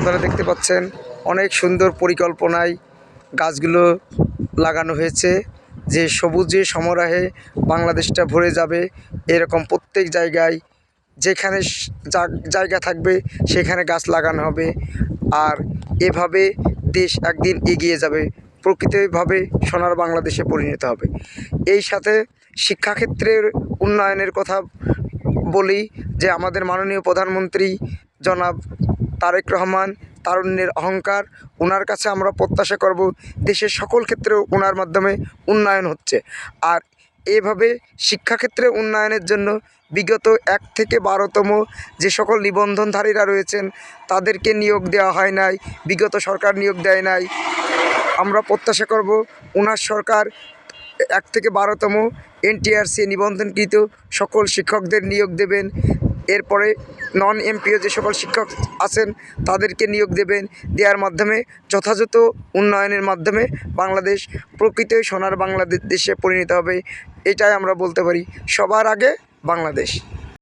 আপনারা দেখতে পাচ্ছেন অনেক সুন্দর পরিকল্পনায় গাছগুলো লাগানো হয়েছে, যে সবুজে সমারোহে বাংলাদেশটা ভরে যাবে এরকম প্রত্যেক জায়গায় যেখানে জায়গা থাকবে সেখানে গাছ লাগানো হবে। আর এভাবে দেশ একদিন এগিয়ে যাবে, প্রকৃতভাবে সোনার বাংলাদেশে পরিণত হবে। এই সাথে শিক্ষাক্ষেত্রের উন্নয়নের কথা বলি যে আমাদের মাননীয় প্রধানমন্ত্রী জনাব তারেক রহমান, তারুণ্যের অহংকার, ওনার কাছে আমরা প্রত্যাশা করব দেশের সকল ক্ষেত্রেও ওনার মাধ্যমে উন্নয়ন হচ্ছে। আর এভাবে শিক্ষাক্ষেত্রে উন্নয়নের জন্য বিগত 1 থেকে 12তম যে সকল নিবন্ধনধারীরা রয়েছেন তাদেরকে নিয়োগ দেওয়া হয় নাই, বিগত সরকার নিয়োগ দেয় নাই। আমরা প্রত্যাশা করব ওনার সরকার 1 থেকে 12তম এনটিআরসি নিবন্ধনকৃত সকল শিক্ষকদের নিয়োগ দেবেন। এরপরে নন এমপিও যে সকল শিক্ষক আছেন তাদেরকে নিয়োগ দেবেন, দেওয়ার মাধ্যমে যথাযথ উন্নয়নের মাধ্যমে বাংলাদেশ প্রকৃতই সোনার বাংলাদেশে পরিণত হবে। এটাই আমরা বলতে পারি, সবার আগে বাংলাদেশ।